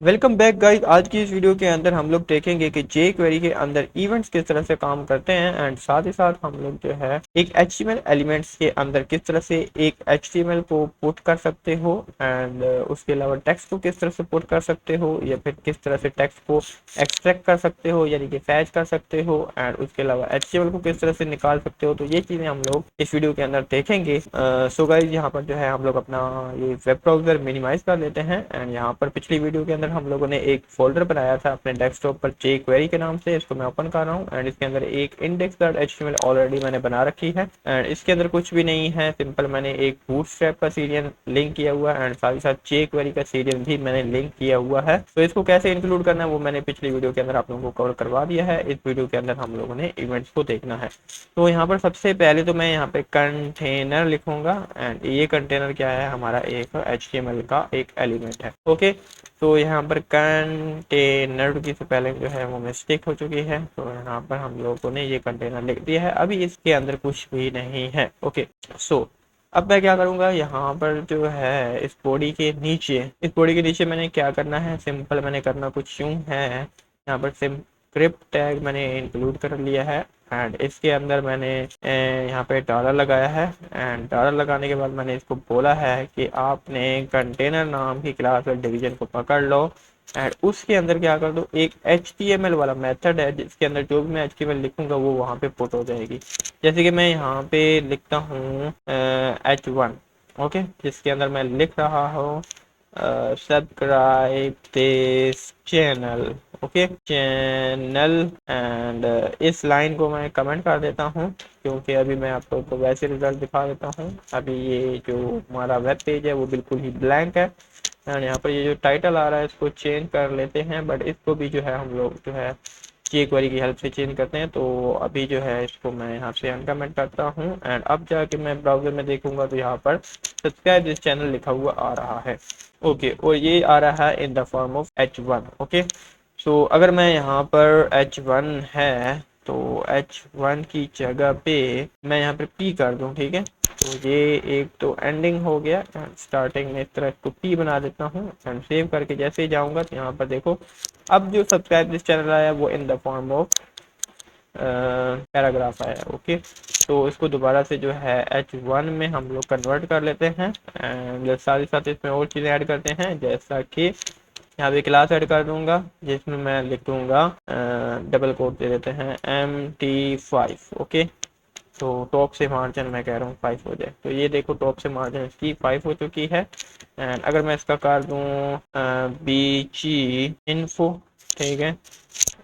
Welcome back guys. आज की इस वीडियो के अंदर हम लोग देखेंगे कि जे क्वेरी के अंदर इवेंट्स किस तरह से काम करते हैं एंड साथ ही साथ हम लोग जो है एक एचटीएमएल एलिमेंट्स के अंदर किस तरह से एक एचटीएमएल को पुट कर सकते हो एंड उसके अलावा टेक्स्ट को किस तरह से पुट कर सकते हो या फिर किस तरह से टेक्स्ट को एक्सट्रैक्ट कर सकते हो यानी कि फैच कर सकते हो एंड उसके अलावा एचटीएमएल को किस तरह से निकाल सकते हो। तो ये चीज़ें हम लोग इस वीडियो के अंदर देखेंगे। सो गाइस यहाँ पर जो है हम लोग अपना ये वेब ब्राउजर मिनिमाइज कर लेते हैं एंड यहाँ पर पिछली वीडियो के अंदर हम लोगों ने एक फोल्डर बनाया था अपने डेस्कटॉप पर जे क्वेरी के नाम से। इसको मैं ओपन कर रहा हूँ एंड इसके अंदर एक index.html ऑलरेडी मैंने बना रखी है एंड इसके अंदर कुछ भी नहीं है, सिंपल मैंने एक बूटस्ट्रैप का सीरियल लिंक किया हुआ है एंड साथ ही साथ जे क्वेरी का सीरियल भी मैंने लिंक किया हुआ है। तो इसको कैसे इंक्लूड करना है वो मैंने पिछली वीडियो के अंदर आप लोगों को कवर करवा दिया है। इस वीडियो के अंदर हम लोगों ने इवेंट्स को देखना है। तो यहाँ पर सबसे पहले तो मैं यहाँ पे कंटेनर लिखूंगा एंड ये कंटेनर क्या है, हमारा एक HTML का एक एलिमेंट है। ओके, तो यहाँ पर कंटेनर की से पहले जो है वो मिस्टेक हो चुकी है, तो यहाँ पर हम लोगों ने ये कंटेनर लिख दिया है। अभी इसके अंदर कुछ भी नहीं है। ओके, सो अब मैं क्या करूँगा, यहाँ पर जो है इस बॉडी के नीचे मैंने क्या करना है, सिंपल मैंने करना कुछ यूँ है। यहाँ पर स्क्रिप्ट टैग मैंने इंक्लूड कर लिया है एंड इसके अंदर मैंने यहाँ पे डॉलर लगाया है एंड डॉलर लगाने के बाद मैंने इसको बोला है कि आपने कंटेनर नाम की क्लास और डिवीजन को पकड़ लो एंड उसके अंदर क्या कर दो, एक HTML वाला मेथड है जिसके अंदर जो भी मैं HTML लिखूंगा वो वहाँ पे पुट हो जाएगी। जैसे कि मैं यहाँ पे लिखता हूँ H1। ओके, जिसके अंदर मैं लिख रहा हूँ subscribe this channel. Okay, channel and इस लाइन को मैं कमेंट कर देता हूँ क्योंकि अभी मैं आप लोगों को वैसे रिजल्ट दिखा देता हूँ। अभी ये जो हमारा वेब पेज है वो बिल्कुल ही ब्लैंक है एंड यहाँ पर ये जो टाइटल आ रहा है इसको चेंज कर लेते हैं, बट इसको भी जो है हम लोग जो है जे क्वेरी की हेल्प से चेंज करते हैं। तो अभी जो है इसको मैं यहाँ से अनकमेंट करता हूँ एंड अब जाके मैं ब्राउजर में देखूंगा तो यहाँ पर सब्सक्राइब दिस चैनल लिखा हुआ आ रहा है। ओके, और ये आ रहा है in the form of H1। Okay, so अगर मैं यहाँ पर H1 है तो H1 की जगह पे मैं यहाँ पर P कर दूँ। ठीक है, तो ये एक तो एंडिंग हो गया एंड स्टार्टिंग में इस तरह इसको P बना देता हूँ एंड सेव करके जैसे ही जाऊँगा तो यहाँ पर देखो अब जो सब्सक्राइब दिस चैनल आया वो इन द फॉर्म ऑफ पैराग्राफ आया। ओके, तो इसको दोबारा से जो है H1 में हम लोग कन्वर्ट कर लेते हैं एंड साथ ही साथ इसमें और चीज़ें ऐड करते हैं, जैसा कि यहाँ पे क्लास ऐड कर दूंगा जिसमें मैं लिख दूंगा डबल कोट दे देते हैं MT5। ओके, तो टॉप से मार्जिन मैं कह रहा हूँ 5 हो जाए, तो ये देखो टॉप से मार्जिन इसकी 5 हो चुकी है एंड अगर मैं इसका कर दूँ BG इन्फो। ठीक है,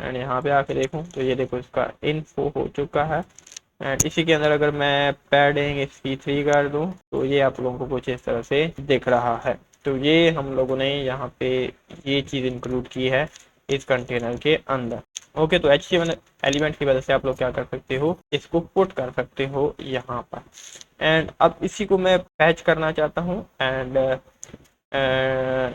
एंड यहाँ पे आके देखूँ तो ये देखो इसका इन्फो हो चुका है एंड इसी के अंदर अगर मैं पैडिंग इसकी 3 कर दूँ तो ये आप लोगों को कुछ इस तरह से दिख रहा है। तो ये हम लोगों ने यहाँ पे ये चीज़ इंक्लूड की है इस कंटेनर के अंदर। ओके, तो HTML एलिमेंट की वजह से आप लोग क्या कर सकते हो, इसको पुट कर सकते हो यहाँ पर एंड अब इसी को मैं पैच करना चाहता हूँ एंड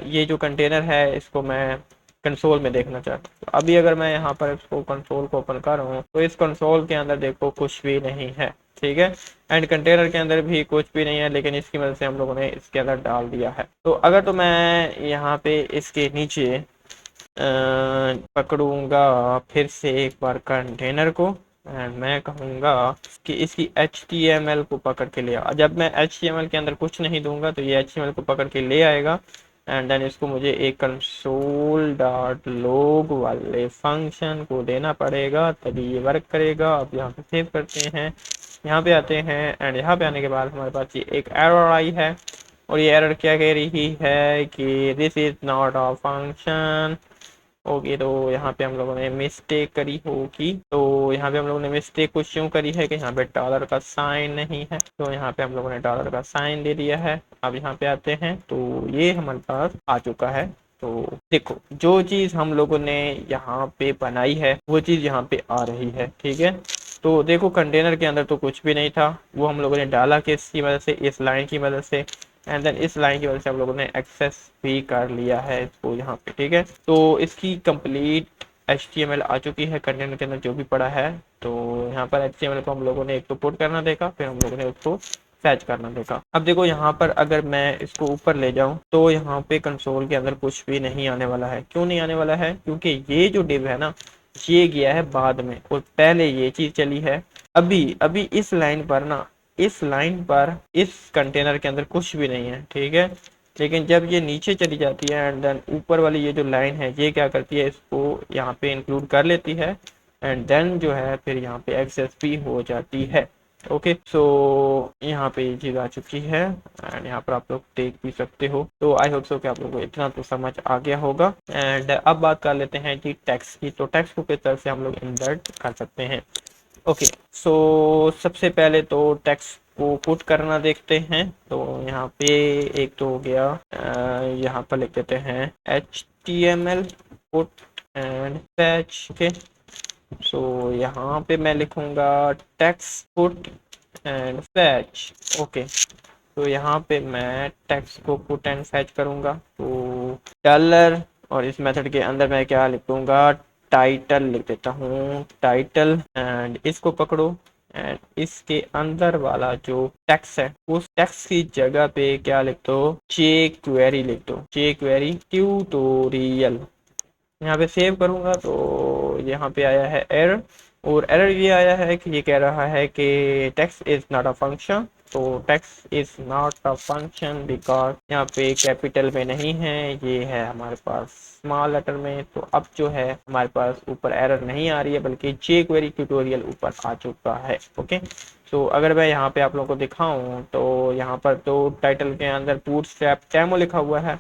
ये जो कंटेनर है इसको मैं कंसोल में देखना चाहता हूँ। तो अभी अगर मैं यहाँ पर इसको कंसोल को ओपन कर रहा हूँ तो इस कंसोल के अंदर देखो कुछ भी नहीं है। ठीक है, एंड कंटेनर के अंदर भी कुछ भी नहीं है, लेकिन इसकी मदद से हम लोगों ने इसके अंदर डाल दिया है। तो अगर तो मैं यहाँ पे इसके नीचे पकड़ूंगा फिर से एक बार कंटेनर को एंड मैं कहूँगा कि इसकी HTML को पकड़ के ले आ। जब मैं HTML के अंदर कुछ नहीं दूंगा तो ये HTML को पकड़ के ले आएगा एंड देन इसको मुझे एक कंसोल डॉट लॉग वाले फंक्शन को देना पड़ेगा तभी ये वर्क करेगा। अब यहाँ पे सेव करते हैं, यहाँ पे आते हैं एंड यहाँ पे आने के बाद हमारे पास ये एक एरर आई है और ये एरर क्या कह रही है कि this is not a function. Okay, तो यहाँ पे हम लोगों ने मिस्टेक करी होगी। तो यहाँ पे हम लोगों ने मिस्टेक कुछ क्यों करी है कि यहाँ पे डॉलर का साइन नहीं है, तो यहाँ पे हम लोगों ने डॉलर का साइन दे दिया है। अब यहाँ पे आते हैं तो ये हमारे पास आ चुका है। तो देखो जो चीज़ हम लोगों ने यहाँ पे बनाई है वो चीज़ यहाँ पे आ रही है। ठीक है, तो देखो कंटेनर के अंदर तो कुछ भी नहीं था, वो हम लोगों ने डाला किसकी मदद से, इस लाइन की मदद से एंड देन इस लाइन की वजह से हम लोगों ने एक्सेस भी कर लिया है इसको यहाँ पे। ठीक है, तो इसकी कंप्लीट HTML आ चुकी है कंटेनर के अंदर जो भी पड़ा है। तो यहाँ पर HTML को हम लोगों ने एक तो पुट करना देखा, फिर हम लोगों ने उसको फैच करना देखा। अब देखो यहाँ पर अगर मैं इसको ऊपर ले जाऊं तो यहाँ पे कंसोल के अंदर कुछ भी नहीं आने वाला है। क्यों नहीं आने वाला है? क्योंकि ये जो डिव है ना, ये गया है बाद में और पहले ये चीज चली है। अभी अभी इस लाइन पर ना, इस लाइन पर इस कंटेनर के अंदर कुछ भी नहीं है, ठीक है। लेकिन जब ये नीचे चली जाती है एंड देन ऊपर वाली ये जो लाइन है ये क्या करती है, इसको यहाँ पे इंक्लूड कर लेती है एंड देन जो है फिर यहाँ पे एक्सेस भी हो जाती है। ओके, सो यहाँ पे ये चीज़ आ चुकी है एंड यहाँ पर आप लोग देख भी सकते हो। तो आई होप सो कि आप लोगों को इतना तो समझ आ गया होगा। एंड अब बात कर लेते हैं कि टेक्स्ट की। तो टेक्स्ट को किस तरह से हम लोग इंसर्ट कर सकते हैं। ओके, सो सबसे पहले तो टेक्स्ट को पुट करना देखते हैं। तो यहाँ पे एक तो हो गया, यहाँ पर लिख देते हैं HTML पुट एंड फैच के। सो यहाँ पे मैं लिखूंगा text put and fetch. Okay, तो यहाँ पे मैं टेक्स्ट को पुट एंड फैच करूंगा। तो डॉलर और इस मेथड के अंदर मैं क्या लिख दूंगा, टाइटल लिख देता हूँ, टाइटल। एंड इसको पकड़ो एंड इसके अंदर वाला जो टेक्स्ट है उस टेक्स्ट की जगह पे क्या लिख दो, जे क्वेरी लिख दो, जे क्वेरी ट्यूटोरियल। यहाँ पे सेव करूंगा तो यहाँ पे आया है एरर, और एरर ये आया है कि ये कह रहा है कि text is not a function. तो text is not a function because यहाँ पे कैपिटल में नहीं है, ये है हमारे पास स्मॉल लेटर में। तो अब जो है हमारे पास ऊपर एरर नहीं आ रही है बल्कि जे क्वेरी ट्यूटोरियल ऊपर आ चुका है। ओके, तो अगर मैं यहाँ पे आप लोगों को दिखाऊं तो यहाँ पर तो टाइटल के अंदर बूटस्ट्रैप डेमो लिखा हुआ है,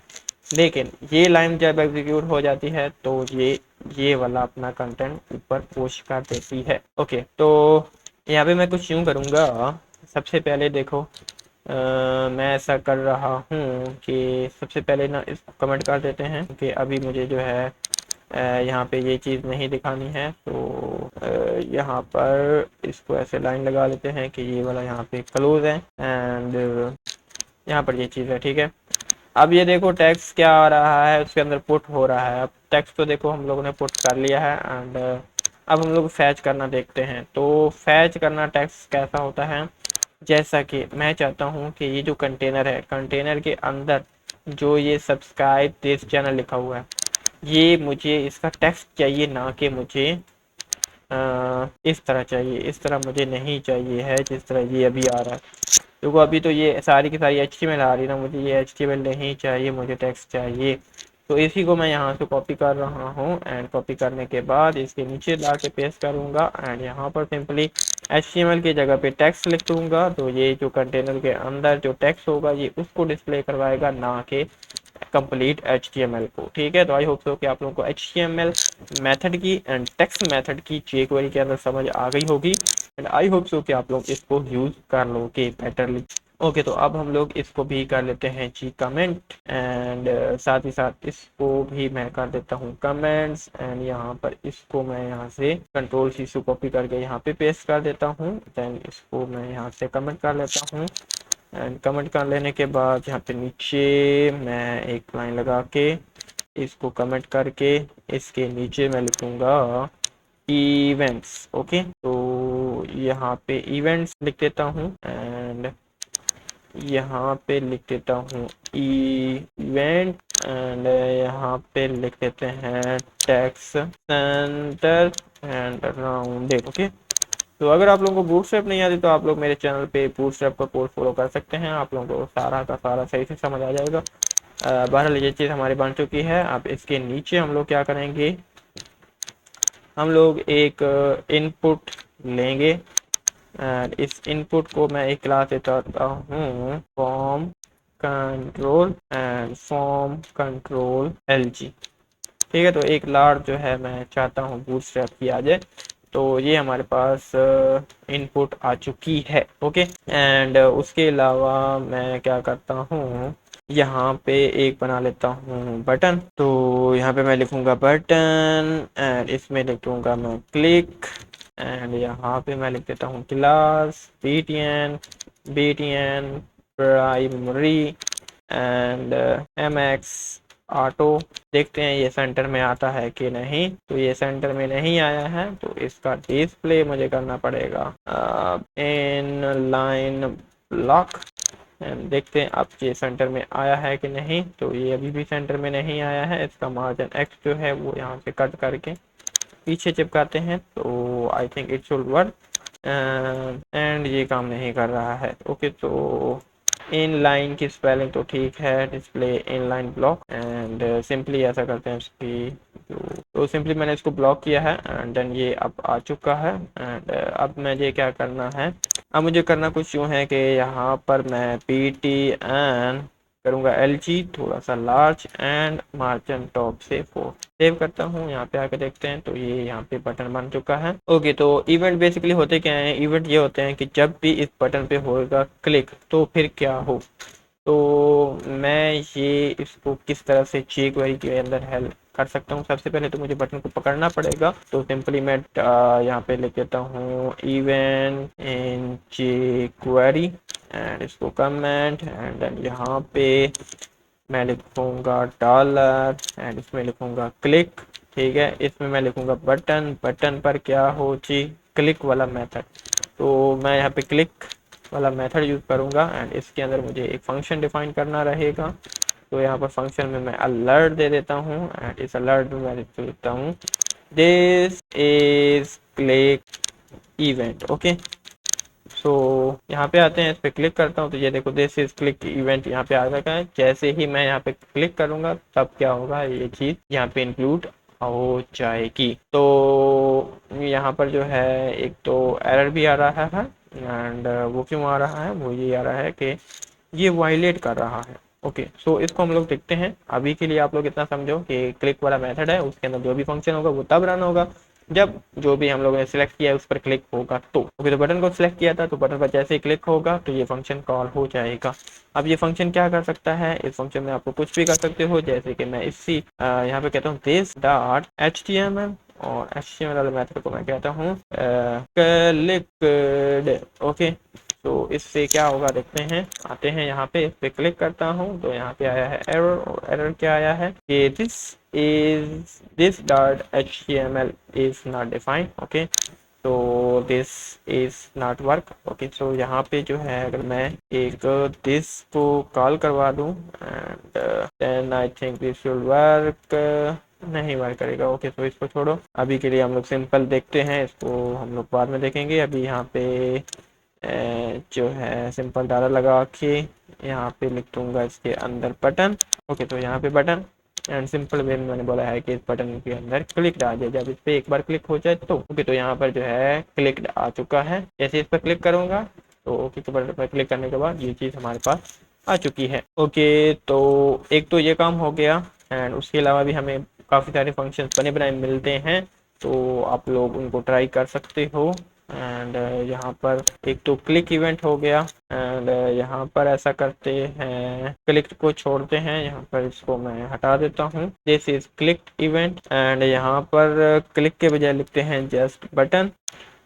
लेकिन ये लाइन जब एग्जीक्यूट हो जाती है तो ये वाला अपना कंटेंट ऊपर पोस्ट कर देती है। ओके, तो यहाँ पे मैं कुछ यूँ करूँगा। सबसे पहले देखो, मैं ऐसा कर रहा हूँ कि सबसे पहले ना इसको कमेंट कर देते हैं कि अभी मुझे जो है यहाँ पे ये चीज़ नहीं दिखानी है। तो यहाँ पर इसको ऐसे लाइन लगा लेते हैं कि ये वाला यहाँ पे क्लोज है एंड यहाँ पर ये चीज़ है, ठीक है। अब ये देखो टेक्स्ट क्या आ रहा है, उसके अंदर पुट हो रहा है। अब टेक्स्ट तो देखो हम लोगों ने पुट कर लिया है एंड अब हम लोग फैच करना देखते हैं। तो फैच करना टेक्स्ट कैसा होता है, जैसा कि मैं चाहता हूँ कि ये जो कंटेनर है, कंटेनर के अंदर जो ये सब्सक्राइब दिस चैनल लिखा हुआ है, ये मुझे इसका टेक्स्ट चाहिए, ना कि मुझे इस तरह चाहिए। इस तरह मुझे नहीं चाहिए है जिस तरह ये अभी आ रहा है। देखो अभी तो ये सारी की सारी HTML आ रही है ना, मुझे ये HTML नहीं चाहिए, मुझे टेक्स्ट चाहिए। तो इसी को मैं यहाँ से कॉपी कर रहा हूँ एंड कॉपी करने के बाद इसके नीचे ला के पेस्ट करूँगा एंड यहाँ पर सिंपली HTML की जगह पे टेक्स्ट लिख दूँगा। तो ये जो कंटेनर के अंदर जो टेक्स्ट होगा ये उसको डिस्प्ले करवाएगा, ना कि कंप्लीट HTML को। ठीक है, तो आई होप सो कि आप लोगों को HTML मेथड की एंड टेक्स्ट मेथड की jQuery के अंदर समझ आ गई होगी एंड आई होप सो कि आप लोग इसको यूज कर लोगे बेटरली। ओके, तो अब हम लोग इसको भी कर लेते हैं जी कमेंट एंड साथ ही साथ इसको भी मैं कर देता हूँ कमेंट्स एंड यहाँ पर इसको मैं यहाँ से कंट्रोल C से कॉपी करके यहाँ पे पेस्ट कर देता हूँ। देन इसको मैं यहाँ से कमेंट कर लेता हूँ एंड कमेंट कर लेने के बाद यहाँ पे नीचे मैं एक लाइन लगा के इसको कमेंट करके इसके नीचे मैं लिखूंगा इवेंट्स। ओके, तो यहाँ पे इवेंट्स लिख देता हूँ एंड यहाँ पे लिख देता हूँ इवेंट एंड यहाँ पे लिख देते हैं text centre and rounded. Okay, तो अगर आप लोगों को बूटस्ट्रैप नहीं आती तो आप लोग मेरे चैनल पे बूटस्ट्रैप का कोर्स फॉलो कर सकते हैं, आप लोगों को सारा का सारा सही से समझ आ जाएगा। बहरहाल ये चीज़ हमारी बन चुकी है। अब इसके नीचे हम लोग क्या करेंगे, हम लोग एक इनपुट लेंगे एंड इस इनपुट को मैं एक क्लास देता हूँ form control and form control LG। ठीक है, तो एक लार्ज जो है मैं चाहता हूँ बूटस्ट्रैप की आ जाए। तो ये हमारे पास इनपुट आ चुकी है। ओके, एंड उसके अलावा मैं क्या करता हूँ, यहाँ पे एक बना लेता हूँ बटन। तो यहाँ पे मैं लिखूँगा बटन एंड इसमें लिखूँगा मैं क्लिक एंड यहाँ पे मैं लिख देता हूँ class BTN primary and MX auto. देखते हैं ये सेंटर में आता है कि नहीं। तो ये सेंटर में नहीं आया है तो इसका डिस्प्ले मुझे करना पड़ेगा इन लाइन ब्लॉक एंड देखते हैं अब ये सेंटर में आया है कि नहीं। तो ये अभी भी सेंटर में नहीं आया है। इसका मार्जिन एक्स जो है वो यहाँ से कट करके पीछे चिपकाते हैं तो I think it should work. And ये काम नहीं कर रहा है। ओके तो इन लाइन की स्पेलिंग तो ठीक है, display in line block and simply ऐसा करते हैं इसकी तो सिंपली मैंने इसको ब्लॉक किया है एंड देन ये अब आ चुका है। एंड अब मुझे क्या करना है, अब मुझे करना कुछ यूँ है कि यहाँ पर मैं पी टी एन करूँगा एल जी थोड़ा सा लार्ज एंड मार्जिन टॉप से 4 सेव करता हूँ। यहाँ पे आके देखते हैं तो ये यहाँ पे बटन बन चुका है। ओके तो इवेंट बेसिकली होते क्या हैं, इवेंट ये होते हैं कि जब भी इस बटन पे होगा क्लिक तो फिर क्या हो। तो मैं ये इसको किस तरह से jQuery के अंदर हेल्प कर सकता हूँ। सबसे पहले तो मुझे बटन को पकड़ना पड़ेगा। तो सिंपली मैं यहाँ पे लिख देता हूँ इवेंट इन jQuery एंड इसको कमेंट एंड देन यहाँ पे मैं लिखूँगा डॉलर एंड इसमें लिखूँगा क्लिक। ठीक है, इसमें मैं लिखूँगा बटन, बटन पर क्या हो जी क्लिक वाला मेथड। तो मैं यहाँ पे क्लिक वाला मेथड यूज़ करूँगा एंड इसके अंदर मुझे एक फंक्शन डिफाइन करना रहेगा। तो यहाँ पर फंक्शन में मैं अलर्ट दे देता हूँ एंड इस अलर्ट में मैं लिख देता हूँ this is click event. Okay so यहाँ पे आते हैं, इस पर क्लिक करता हूँ तो ये देखो दिस इज क्लिक इवेंट यहाँ पे आ रखा है। जैसे ही मैं यहाँ पे क्लिक करूँगा तब क्या होगा, ये चीज़ यहाँ पे इंक्लूड हो जाएगी। तो यहाँ पर जो है एक तो एरर भी आ रहा है एंड वो क्यों आ रहा है, वो ये आ रहा है कि ये वायलेट कर रहा है। ओके सो इसको हम लोग देखते हैं। अभी के लिए आप लोग इतना समझो कि क्लिक वाला मेथड है, उसके अंदर जो भी फंक्शन होगा वो तब रन होगा जब जो भी हम लोगों ने सिलेक्ट किया है उस पर क्लिक होगा। तो ओके तो बटन को सिलेक्ट किया था तो बटन पर जैसे ही क्लिक होगा तो ये फंक्शन कॉल हो जाएगा। अब ये फंक्शन क्या कर सकता है, इस फंक्शन में आपको कुछ भी कर सकते हो। जैसे कि मैं इसी यहाँ पे कहता हूँ दिस डॉट HTML और HTML वाले मेथड को मैं कहता हूँ क्लिक्ड। ओके तो इससे क्या होगा देखते हैं। आते हैं यहाँ पे, इस पे क्लिक करता हूँ तो यहाँ पे आया है एरर। और एरर क्या आया है कि this dot HTML is not defined. Okay तो this is not work. Okay so यहाँ पे जो है अगर मैं एक दिस को कॉल करवा दूँ and then I think this should work, नहीं वर्क करेगा। ओके तो इसको छोड़ो, अभी के लिए हम लोग सिंपल देखते हैं, इसको हम लोग बाद में देखेंगे। अभी यहाँ पे जो है सिंपल डॉलर लगा के यहाँ पे लिख दूंगा इसके अंदर बटन। ओके तो यहाँ पे बटन एंड सिंपल वे में मैंने बोला है कि इस बटन के अंदर क्लिक आ जाए। जब इस पर एक बार क्लिक हो जाए तो ओके तो यहाँ पर जो है क्लिक आ चुका है। जैसे इस पर क्लिक करूँगा तो ओके तो बटन पर क्लिक करने के बाद ये चीज़ हमारे पास आ चुकी है। ओके तो एक तो ये काम हो गया एंड उसके अलावा भी हमें काफ़ी सारे फंक्शन बने बनाए मिलते हैं तो आप लोग उनको ट्राई कर सकते हो। एंड यहाँ पर एक तो क्लिक इवेंट हो गया एंड यहाँ पर ऐसा करते हैं, क्लिक को छोड़ते हैं, यहाँ पर इसको मैं हटा देता हूँ, this is click event and यहाँ पर क्लिक के बजाय लिखते हैं जस्ट बटन।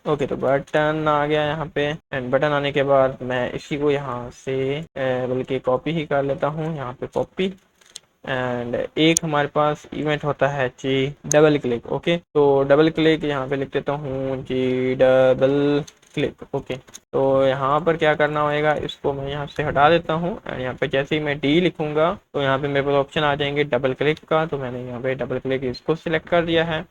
ओके तो बटन आ गया यहाँ पे एंड बटन आने के बाद मैं इसी को यहाँ से बल्कि कॉपी ही कर लेता हूँ, यहाँ पे कॉपी एंड एक हमारे पास इवेंट होता है जी डबल क्लिक। ओके तो डबल क्लिक यहाँ पे लिख देता हूँ जी डबल क्लिक। ओके तो यहाँ पर क्या करना होगा, इसको मैं यहाँ से हटा देता हूँ एंड यहाँ पे जैसे ही मैं डी लिखूंगा तो यहाँ पे मेरे पास ऑप्शन आ जाएंगे डबल क्लिक का। तो मैंने यहाँ पे डबल क्लिक इसको सिलेक्ट कर दिया है।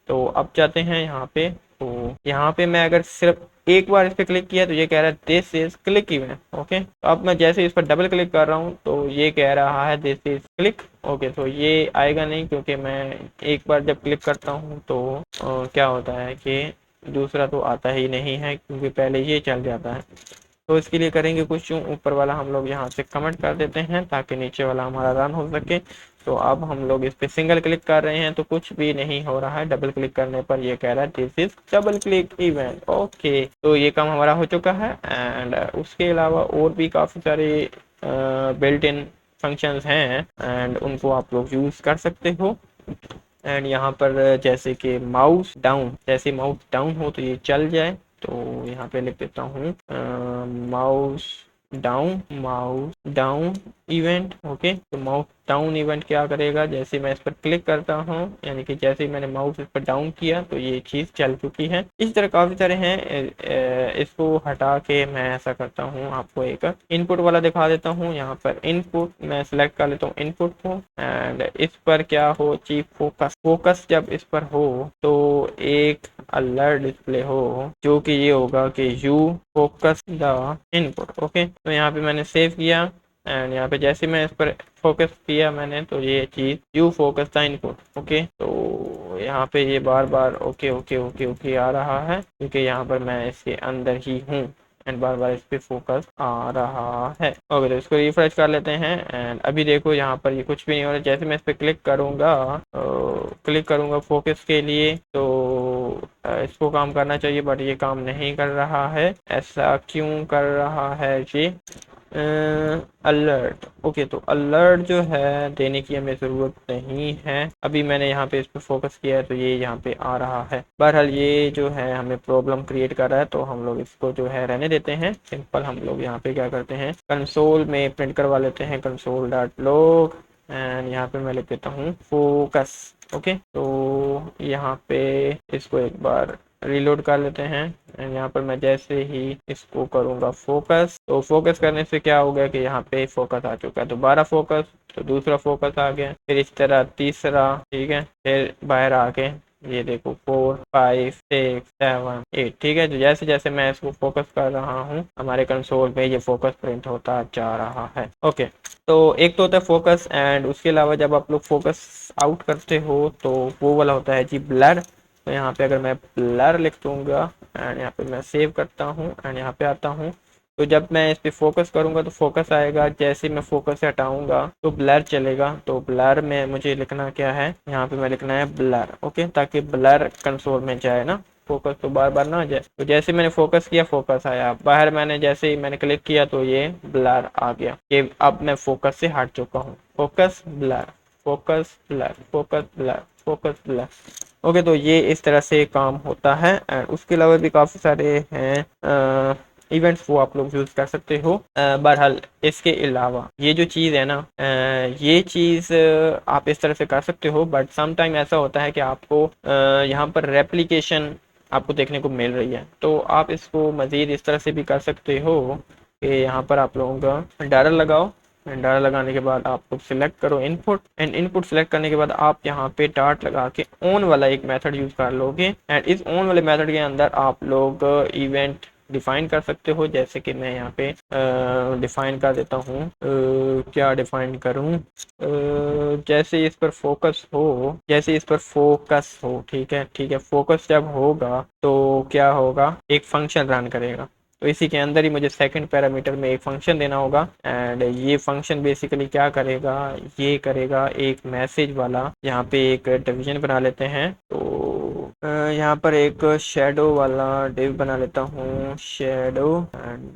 तो अब जाते हैं यहाँ पे, तो यहाँ पे मैं अगर सिर्फ एक बार इस पर क्लिक किया तो ये कह रहा है this is click event. Okay तो अब मैं जैसे इस पर डबल क्लिक कर रहा हूँ तो ये कह रहा है दिस इज क्लिक। ओके तो ये आएगा नहीं क्योंकि मैं एक बार जब क्लिक करता हूँ तो क्या होता है कि दूसरा तो आता ही नहीं है क्योंकि पहले ये चल जाता है। तो इसके लिए करेंगे कुछ यूँ, ऊपर वाला हम लोग यहाँ से कमेंट कर देते हैं ताकि नीचे वाला हमारा रन हो सके। तो अब हम लोग इस पे सिंगल क्लिक कर रहे हैं तो कुछ भी नहीं हो रहा है, डबल क्लिक करने पर ये कह रहा है this is double click event. Okay तो ये काम हमारा हो चुका है एंड उसके अलावा और भी काफ़ी सारे बिल्ट इन फंक्शंस हैं एंड उनको आप लोग यूज़ कर सकते हो। एंड यहाँ पर जैसे कि माउस डाउन, जैसे माउस डाउन हो तो ये चल जाए। तो यहाँ पे लिख देता हूँ mouse mouse down event. Okay, तो माउस डाउन इवेंट क्या करेगा, जैसे मैं इस पर क्लिक करता हूँ, यानी कि जैसे ही मैंने माउस इस पर डाउन किया तो ये चीज़ चल चुकी है। इस तरह काफ़ी सारे हैं। इसको हटा के मैं ऐसा करता हूँ, आपको एक इनपुट वाला दिखा देता हूँ। यहाँ पर इनपुट मैं सिलेक्ट कर लेता हूँ इनपुट को, एंड इस पर क्या हो जी, फोकस जब इस पर हो तो एक अलर्ट डिस्प्ले हो, जो कि ये होगा कि you focus the input. Okay, तो यहाँ पे मैंने सेव किया, एंड यहाँ पे जैसे मैं इस पर फोकस किया मैंने, तो ये चीज़ यू फोकस था इनपुट। ओके, तो यहाँ पे ये बार बार ओके ओके ओके ओके आ रहा है, क्योंकि यहाँ पर मैं इसके अंदर ही हूँ, एंड बार बार इस पे फोकस आ रहा है। ओके, तो इसको रिफ्रेश कर लेते हैं, एंड अभी देखो यहाँ पर ये कुछ भी नहीं हो रहा। जैसे मैं इस पर क्लिक करूँगा फोकस के लिए, तो इसको काम करना चाहिए, बट ये काम नहीं कर रहा है। ऐसा क्यों कर रहा है जी? अलर्ट। ओके, तो अलर्ट जो है देने की हमें ज़रूरत नहीं है। अभी मैंने यहाँ पे इस पर फोकस किया है तो ये यहाँ पे आ रहा है। बहरहाल ये जो है हमें प्रॉब्लम क्रिएट कर रहा है, तो हम लोग इसको जो है रहने देते हैं। सिंपल हम लोग यहाँ पे क्या करते हैं, कंसोल में प्रिंट करवा लेते हैं कंसोल डॉट लॉग, एंड यहाँ पे मैं लिख देता हूँ फोकस। ओके, तो यहाँ पे इसको एक बार रीलोड कर लेते हैं, एंड यहाँ पर मैं जैसे ही इसको करूँगा फोकस, तो फोकस करने से क्या हो गया कि यहाँ पे फोकस आ चुका है। दोबारा फोकस, तो दूसरा फोकस आ गया, फिर इस तरह तीसरा, ठीक है, फिर बाहर आके ये देखो 4 5 6 7 8। ठीक है, तो जैसे जैसे मैं इसको फोकस कर रहा हूँ हमारे कंसोल पे ये फोकस प्रिंट होता जा रहा है। ओके, तो एक तो होता है फोकस, एंड उसके अलावा जब आप लोग फोकस आउट करते हो तो वो वाला होता है जी ब्लर। तो यहाँ पे अगर मैं ब्लर लिख दूंगा, एंड यहाँ पे मैं सेव करता हूँ, एंड यहाँ पे आता हूँ, तो जब मैं इस पे फोकस करूंगा तो फोकस आएगा। जैसे मैं फोकस से हटाऊंगा तो ब्लर चलेगा। तो ब्लर में मुझे लिखना क्या है, यहाँ पे मैं लिखना है ब्लर। ओके, ताकि ब्लर कंसोल में जाए ना, फोकस तो बार बार ना आ जाए। तो जैसे मैंने फोकस किया फोकस आया, बाहर मैंने जैसे ही मैंने क्लिक किया तो ये ब्लर आ गया। ये अब मैं फोकस से हट चुका हूँ। Focus blur, focus blur, focus blur, focus blur. Okay, तो ये इस तरह से काम होता है, एंड उसके अलावा भी काफ़ी सारे हैं इवेंट्स, वो आप लोग यूज़ कर सकते हो। बहरहाल इसके अलावा ये जो चीज़ है ना, ये चीज़ आप इस तरह से कर सकते हो, बट सम टाइम ऐसा होता है कि आपको यहाँ पर रेप्लिकेशन आपको देखने को मिल रही है। तो आप इसको मज़ीद इस तरह से भी कर सकते हो कि यहाँ पर आप लोगों का डायलर लगाओ, डाटा लगाने के बाद आप लोग सिलेक्ट करो इनपुट, एंड इनपुट सिलेक्ट करने के बाद आप यहाँ पे डाट लगा के ऑन वाला एक मेथड यूज कर लोगे, एंड इस ऑन वाले मेथड के अंदर आप लोग इवेंट डिफाइन कर सकते हो। जैसे कि मैं यहाँ पे डिफाइन कर देता हूँ, क्या डिफाइन करूँ, जैसे इस पर फोकस हो, जैसे इस पर फोकस हो, ठीक है ठीक है, फोकस जब होगा तो क्या होगा, एक फंक्शन रन करेगा। तो इसी के अंदर ही मुझे सेकंड पैरामीटर में एक फंक्शन देना होगा, एंड ये फंक्शन बेसिकली क्या करेगा, ये करेगा एक मैसेज वाला। यहाँ पे एक डिवीजन बना लेते हैं, तो यहाँ पर एक शेडो वाला डिव बना लेता हूँ, शेडो, एंड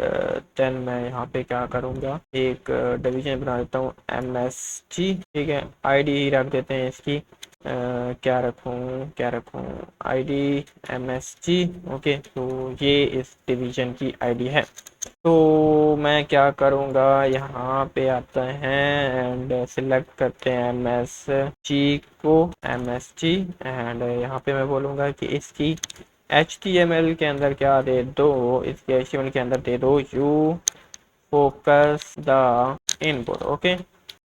देन मैं यहाँ पे क्या करूँगा, एक डिवीजन बना लेता हूँ MSG। ठीक है, आईडी ही रख देते हैं इसकी, क्या रखूँ आईडी MSG। ओके, तो ये इस डिवीजन की आईडी है। तो मैं क्या करूँगा, यहाँ पे आता है एंड सिलेक्ट करते हैं MSG को, MSG, एंड यहाँ पे मैं बोलूँगा कि इसकी HTML के अंदर क्या दे दो, इसके HTML के अंदर दे दो you focus the input. Okay,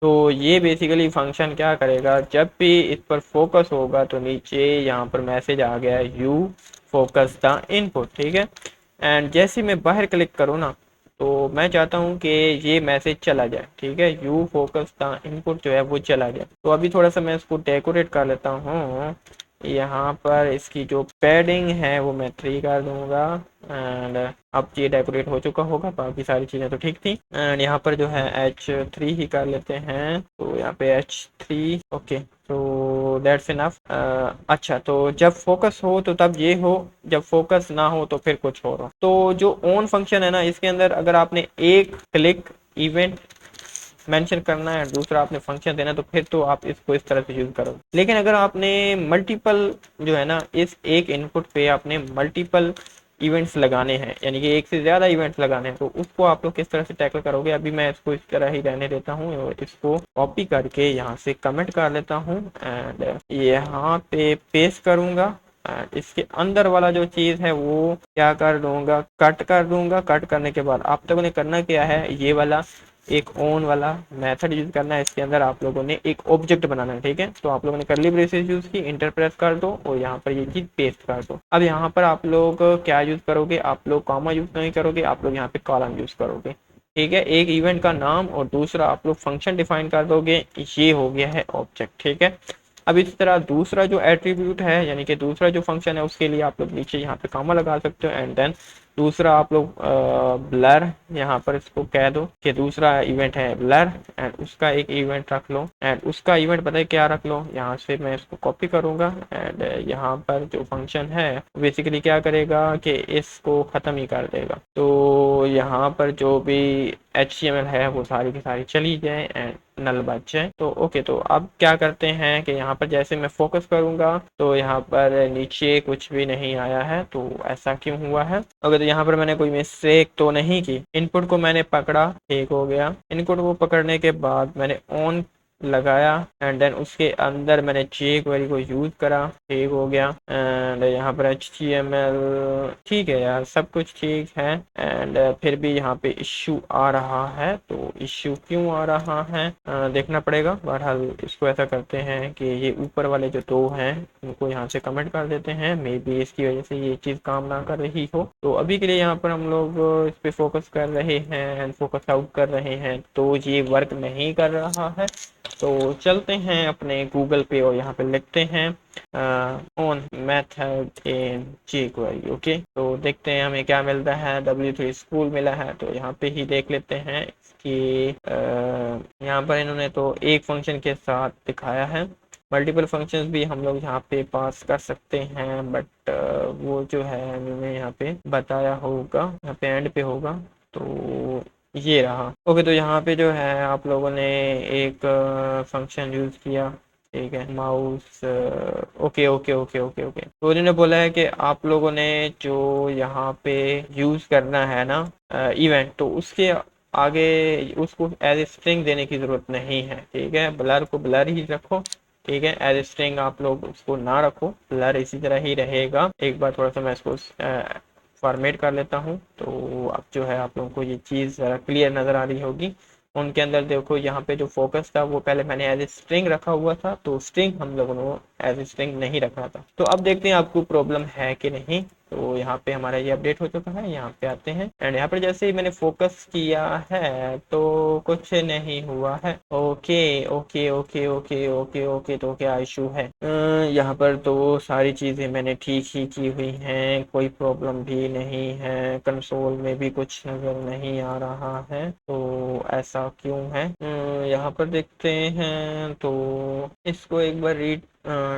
तो ये बेसिकली फंक्शन क्या करेगा, जब भी इस पर फोकस होगा तो नीचे यहाँ पर मैसेज आ गया यू फोकस द इनपुट। ठीक है, एंड जैसे मैं बाहर क्लिक करूँ ना, तो मैं चाहता हूँ कि ये मैसेज चला जाए। ठीक है, यू फोकस द इनपुट जो है वो चला जाए। तो अभी थोड़ा सा मैं इसको डेकोरेट कर लेता हूँ। यहाँ पर इसकी जो पैडिंग है वो मैं 3 कर दूंगा, एंड अब ये डेकोरेट हो चुका होगा, बाकी सारी चीज़ें तो ठीक थी। एंड यहाँ पर जो है H3 ही कर लेते हैं, तो यहाँ पे H3। ओके, तो दैट्स इनफ। अच्छा, तो जब फोकस हो तो तब ये हो, जब फोकस ना हो तो फिर कुछ और हो। तो जो ऑन फंक्शन है ना, इसके अंदर अगर आपने एक क्लिक इवेंट मेंशन करना है, दूसरा आपने फंक्शन देना, तो फिर तो आप इसको इस तरह से यूज करो। लेकिन अगर आपने मल्टीपल जो है ना, इस एक इनपुट पे आपने मल्टीपल इवेंट्स लगाने हैं, यानी कि एक से ज़्यादा इवेंट्स लगाने हैं, तो उसको आप लोग किस तरह से टैकल करोगे। अभी मैं इसको इस तरह ही रहने देता हूँ और इसको कॉपी करके यहाँ से कमेंट कर लेता हूँ एंड यहाँ पे पेस्ट करूँगा। इसके अंदर वाला जो चीज़ है वो क्या कर दूंगा, कट कर दूंगा। कट करने के बाद आप लोगों ने करना क्या है, ये वाला एक ओन वाला मेथड यूज करना है। इसके अंदर आप लोगों ने एक ऑब्जेक्ट बनाना है, ठीक है। तो आप लोगों ने कर्ली ब्रेसेस यूज की, इंटर प्रेस कर दो और यहाँ पर ये चीज पेस्ट कर दो। अब यहाँ पर आप लोग क्या यूज करोगे, आप लोग कॉमा यूज नहीं करोगे, आप लोग यहाँ पे कॉलम यूज करोगे, ठीक है। एक इवेंट का नाम और दूसरा आप लोग फंक्शन डिफाइन कर दोगे, ये हो गया है ऑब्जेक्ट, ठीक है। अब इस तरह दूसरा जो एट्रीब्यूट है, यानी कि दूसरा जो फंक्शन है, उसके लिए आप लोग नीचे यहाँ पे कॉमा लगा सकते हो एंड देन दूसरा आप लोग ब्लर यहाँ पर इसको कह दो कि दूसरा इवेंट है ब्लर एंड उसका एक इवेंट रख लो एंड उसका इवेंट पता है क्या रख लो। यहाँ से मैं इसको कॉपी करूंगा एंड यहाँ पर जो फंक्शन है बेसिकली क्या करेगा कि इसको ख़त्म ही कर देगा। तो यहाँ पर जो भी HTML है वो सारी की सारी चली जाए एंड नल बच जाए। तो ओके, तो अब क्या करते हैं कि यहाँ पर जैसे मैं फोकस करूंगा तो यहाँ पर नीचे कुछ भी नहीं आया है, तो ऐसा क्यों हुआ है। ओके, तो यहाँ पर मैंने कोई मिस्टेक तो नहीं की। इनपुट को मैंने पकड़ा, ठीक हो गया। इनपुट को पकड़ने के बाद मैंने ऑन लगाया एंड देन उसके अंदर मैंने jQuery को यूज करा, ठीक हो गया। एंड यहाँ पर HTML ठीक है यार, सब कुछ ठीक है एंड फिर भी यहाँ पे इश्यू आ रहा है। तो इश्यू क्यों आ रहा है देखना पड़ेगा। बहरहाल इसको ऐसा करते हैं कि ये ऊपर वाले जो दो हैं उनको यहाँ से कमेंट कर देते हैं, मे बी इसकी वजह से ये चीज़ काम ना कर रही हो। तो अभी के लिए यहाँ पर हम लोग इस पे फोकस कर रहे हैं एंड फोकस आउट कर रहे हैं, तो ये वर्क नहीं कर रहा है। तो चलते हैं अपने गूगल पे और यहाँ पे लिखते हैं on method in jQuery। Okay, तो देखते हैं हमें क्या मिलता है। W3 स्कूल मिला है, तो यहाँ पे ही देख लेते हैं कि यहाँ पर इन्होंने तो एक फंक्शन के साथ दिखाया है। मल्टीपल फंक्शंस भी हम लोग यहाँ पे पास कर सकते हैं, बट वो जो है उन्होंने यहाँ पे बताया होगा, यहाँ पे एंड पे होगा। तो ये रहा। ओके, तो यहाँ पे जो है आप लोगों ने एक फंक्शन यूज किया, ठीक है, mouse. Okay okay okay okay okay, तो उन्होंने बोला है कि आप लोगों ने जो यहाँ पे यूज करना है ना इवेंट, तो उसके आगे उसको एज ए स्ट्रिंग देने की जरूरत नहीं है, ठीक है। ब्लर को ब्लर ही रखो, ठीक है। एज ए स्ट्रिंग आप लोग उसको ना रखो, ब्लर इसी तरह ही रहेगा। एक बार थोड़ा सा मैं इसको फॉर्मेट कर लेता हूँ, तो अब जो है आप लोगों को ये चीज़ ज़रा क्लियर नज़र आ रही होगी। उनके अंदर देखो यहाँ पे जो फोकस था वो पहले मैंने एज ए स्ट्रिंग रखा हुआ था, तो स्ट्रिंग हम लोगों ने एज ए स्ट्रिंग नहीं रखा था। तो अब देखते हैं आपको प्रॉब्लम है कि नहीं। तो यहाँ पे हमारा ये अपडेट हो चुका है, यहाँ पे आते हैं एंड यहाँ पर जैसे ही मैंने फोकस किया है तो कुछ नहीं हुआ है। Okay okay okay okay okay okay, तो क्या इशू है। यहाँ पर तो सारी चीज़ें मैंने ठीक ही की हुई हैं, कोई प्रॉब्लम भी नहीं है, कंसोल में भी कुछ नज़र नहीं आ रहा है, तो ऐसा क्यों है। यहाँ पर देखते हैं, तो इसको एक बार रीड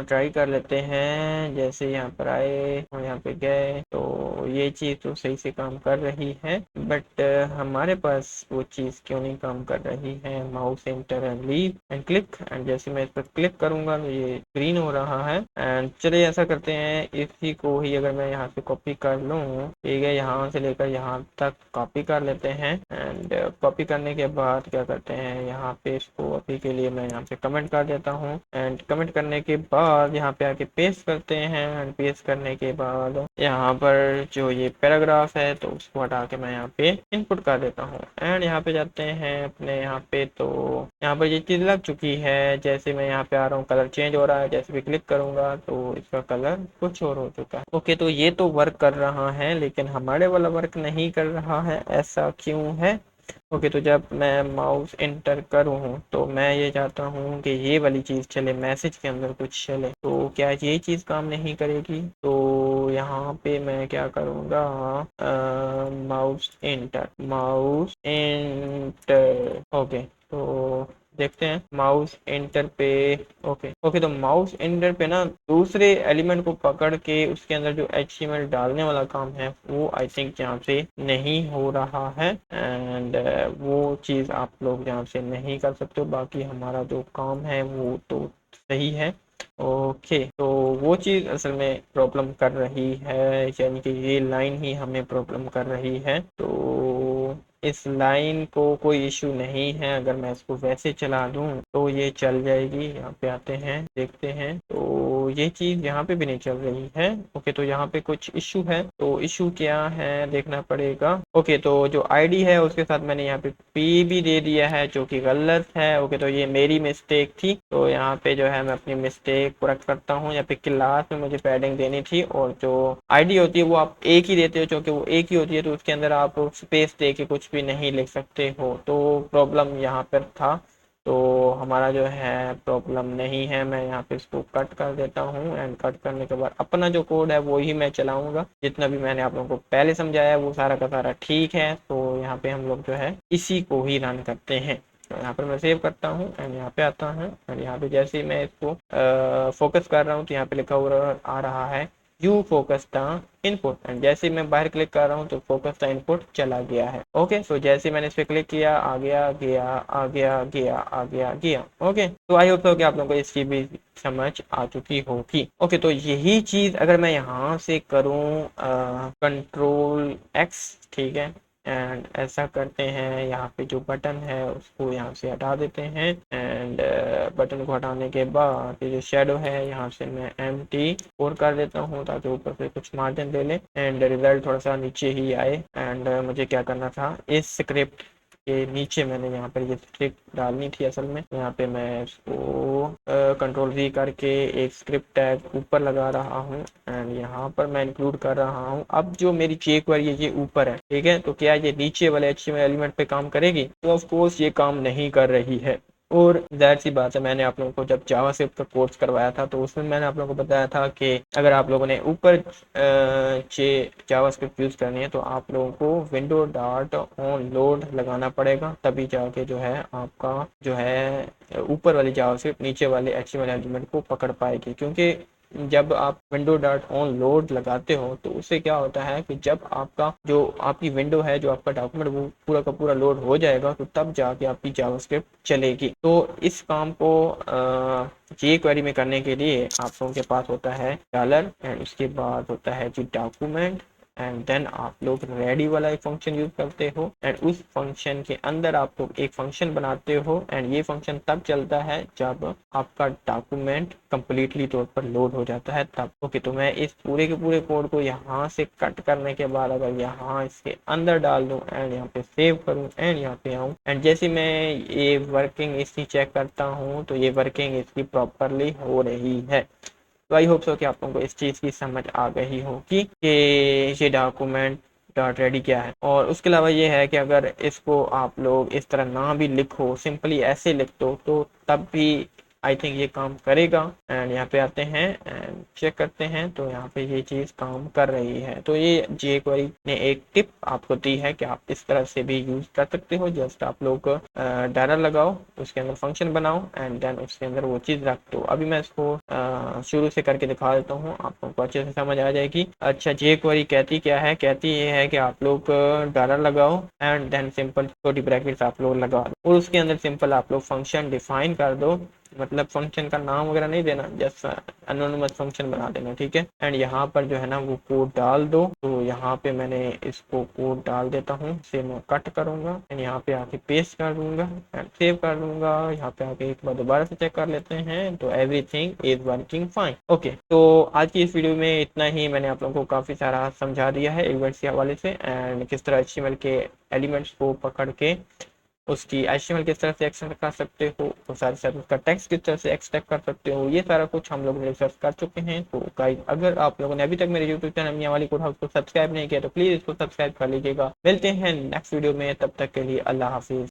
ट्राई कर लेते हैं। जैसे यहाँ पर आए और यहाँ पे गए तो ये चीज़ तो सही से काम कर रही है, बट हमारे पास वो चीज़ क्यों नहीं काम कर रही है। Mouse enter and leave and click, and जैसे मैं इस पर क्लिक करूंगा तो ये ग्रीन हो रहा है। एंड चलिए ऐसा करते हैं, इसी को ही अगर मैं यहाँ से कॉपी कर लूँ, ठीक है, यहाँ से लेकर यहाँ तक कॉपी कर लेते हैं एंड कॉपी करने के बाद क्या करते हैं, यहाँ पे इसको अभी के लिए मैं यहाँ पे कमेंट कर देता हूँ एंड कमेंट करने के बाद यहाँ पे आके पेस्ट करते हैं एंड पेस्ट करने के बाद यहाँ पर जो ये पैराग्राफ है तो उसको हटा के मैं यहाँ पे इनपुट कर देता हूँ एंड यहाँ पे जाते हैं अपने यहाँ पे। तो यहाँ पर ये चीज़ लग चुकी है। जैसे मैं यहाँ पे आ रहा हूँ कलर चेंज हो रहा है, जैसे भी क्लिक करूंगा तो इसका कलर कुछ और हो चुका है। ओके, तो ये तो वर्क कर रहा है लेकिन हमारे वाला वर्क नहीं कर रहा है, ऐसा क्यों है। ओके, तो जब मैं माउस एंटर करूँ तो मैं ये चाहता हूँ कि ये वाली चीज़ चले, मैसेज के अंदर कुछ चले, तो क्या ये चीज़ काम नहीं करेगी। तो यहाँ पे मैं क्या करूँगा, माउस एंटर। ओके, तो देखते हैं माउस एंटर पे। ओके ओके, तो माउस एंटर पे ना दूसरे एलिमेंट को पकड़ के उसके अंदर जो HTML डालने वाला काम है वो आई थिंक यहाँ से नहीं हो रहा है एंड वो चीज़ आप लोग यहाँ से नहीं कर सकते। बाकी हमारा जो काम है वो तो सही है। ओके, तो वो चीज़ असल में प्रॉब्लम कर रही है, यानी कि ये लाइन ही हमें प्रॉब्लम कर रही है। तो इस लाइन को कोई इशू नहीं है, अगर मैं इसको वैसे चला दूं तो ये चल जाएगी। यहाँ पे आते हैं, देखते हैं, तो ये चीज़ यहाँ पे भी नहीं चल रही है। ओके, तो यहाँ पे कुछ इशू है, तो इशू क्या है देखना पड़ेगा। ओके, तो जो आईडी है उसके साथ मैंने यहाँ पे पी भी दे दिया है, जो कि गलत है। ओके, तो ये मेरी मिस्टेक थी, तो यहाँ पे जो है मैं अपनी मिस्टेक करेक्ट करता हूँ। यहाँ पे क्लास में मुझे पैडिंग देनी थी, और जो आईडी होती है वो आप एक ही देते हो, क्योंकि वो एक ही होती है, तो उसके अंदर आप स्पेस दे के कुछ भी नहीं लिख सकते हो। तो प्रॉब्लम यहाँ पर था, तो हमारा जो है प्रॉब्लम नहीं है। मैं यहाँ पे इसको कट कर देता हूँ, एंड कट करने के बाद अपना जो कोड है वो ही मैं चलाऊंगा। जितना भी मैंने आप लोगों को पहले समझाया है वो सारा का सारा ठीक है। तो यहाँ पे हम लोग जो है इसी को ही रन करते हैं। तो यहाँ पर मैं सेव करता हूँ, एंड यहाँ पे आता हूँ, और यहाँ पे जैसे ही मैं इसको फोकस कर रहा हूँ तो यहाँ पे लिखा हुआ आ रहा है you focus the input, and जैसे ही मैं बाहर क्लिक कर रहा हूँ तो फोकस द इनपुट चला गया है। ओके, सो जैसे मैंने इस पर क्लिक किया, आ गया, गया, आ गया, गया, आ गया, गया। ओके, तो आई होप कि आप लोगों को इसकी भी समझ आ चुकी होगी। ओके, तो यही चीज अगर मैं यहाँ से करूँ कंट्रोल एक्स, ठीक है, एंड ऐसा करते हैं, यहाँ पे जो बटन है उसको यहाँ से हटा देते हैं, एंड बटन को हटाने के बाद ये जो शेडो है यहाँ से मैं एम्प्टी और कर देता हूँ, ताकि ऊपर से कुछ मार्जिन ले ले एंड रिजल्ट थोड़ा सा नीचे ही आए। एंड मुझे क्या करना था, इस स्क्रिप्ट के नीचे मैंने यहाँ पर ये स्क्रिप्ट डालनी थी असल में। यहाँ पे मैं इसको कंट्रोल V करके एक स्क्रिप्ट टैग ऊपर लगा रहा हूँ, एंड यहाँ पर मैं इंक्लूड कर रहा हूँ। अब जो मेरी चेक क्वेरी है ये ऊपर है, ठीक है, तो क्या ये नीचे वाले HTML एलिमेंट पे काम करेगी? तो ऑफ कोर्स ये काम नहीं कर रही है। और जाहिर सी बात है, मैंने आप लोगों को जब जावास्क्रिप्ट का कोर्स करवाया था तो उसमें मैंने आप लोगों को बताया था कि अगर आप लोगों ने ऊपर जावास्क्रिप्ट यूज करनी है तो आप लोगों को विंडो डॉट ऑन लोड लगाना पड़ेगा, तभी जाके जो है आपका जो है ऊपर वाली जावास्क्रिप्ट नीचे वाले HTML एलिमेंट को पकड़ पाएगी। क्योंकि जब आप विंडो डॉट ऑन लोड लगाते हो तो उससे क्या होता है कि जब आपका जो आपकी विंडो है, जो आपका डॉक्यूमेंट वो पूरा का पूरा लोड हो जाएगा, तो तब जाके आपकी जावास्क्रिप्ट चलेगी। तो इस काम को ये क्वेरी में करने के लिए आप लोगों के पास होता है डॉलर, एंड उसके बाद होता है जी डॉक्यूमेंट, एंड देन आप लोग रेडी वाला एक फंक्शन यूज करते हो, एंड उस फंक्शन के अंदर आप लोग एक फंक्शन बनाते हो, एंड ये फंक्शन तब चलता है जब आपका डॉक्यूमेंट कंप्लीटली तौर पर लोड हो जाता है तब। ओके, तो मैं इस पूरे के पूरे कोड को यहाँ से कट करने के बाद अगर यहाँ इसके अंदर डाल दूँ, एंड यहाँ पे सेव करूँ, एंड यहाँ पे आऊँ, एंड जैसे मैं ये वर्किंग इसकी चेक करता हूँ तो ये वर्किंग इसकी प्रॉपरली हो रही है। तो आई होप सो कि आप लोगों को इस चीज़ की समझ आ गई होगी कि ये डॉक्यूमेंट डॉट रेडी क्या है। और उसके अलावा ये है कि अगर इसको आप लोग इस तरह ना भी लिखो, सिंपली ऐसे लिख दो, तो तब भी आई थिंक ये काम करेगा। एंड यहाँ पे आते हैं एंड चेक करते हैं, तो यहाँ पे ये चीज़ काम कर रही है। तो ये jQuery ने एक टिप आपको दी है कि आप इस तरह से भी यूज कर सकते हो। जस्ट आप लोग डॉलर लगाओ, उसके अंदर फंक्शन बनाओ, एंड देन उसके अंदर वो चीज़ रख दो। अभी मैं इसको शुरू से करके दिखा देता हूँ, आप लोगों को अच्छे से समझ आ जाएगी। अच्छा, jQuery कहती क्या है? कहती ये है कि आप लोग डॉलर लगाओ, एंड देन सिंपल छोटी ब्रैकेट्स आप लोग लगा दो, और उसके अंदर सिंपल आप लोग फंक्शन डिफाइन कर दो। मतलब फंक्शन का नाम वगैरह नहीं देना, जस्ट एनोनिमस फंक्शन बना देना, ठीक है। एंड यहाँ पर जो है ना वो कोड डाल दो। तो यहाँ पे मैंने इसको कोड डाल देता हूँ, इसे मैं कट करूंगा, एंड यहाँ पे आके पेस्ट कर दूंगा, एंड सेव कर दूंगा। यहाँ पे आके एक बार दोबारा से चेक कर लेते हैं, तो everything is working fine. Okay, तो आज की इस वीडियो में इतना ही। मैंने आप लोगों को काफी सारा समझा दिया है इवेंट्स के हवाले से, एंड किस तरह HTML के एलिमेंट्स को पकड़ के उसकी HTML किस तरह से एक्सट्रैक्ट कर सकते हो, और साथ ही साथ उसका टेक्स्ट किस तरह से एक्सट्रैक्ट कर सकते हो, ये सारा कुछ हम लोग रिसर्च कर चुके हैं। तो गाइस, अगर आप लोगों ने अभी तक मेरे YouTube चैनल मियां वाली कोड हाउस को सब्सक्राइब नहीं किया तो प्लीज इसको सब्सक्राइब कर लीजिएगा। मिलते हैं नेक्स्ट वीडियो में, तब तक के लिए अल्लाह हाफिज।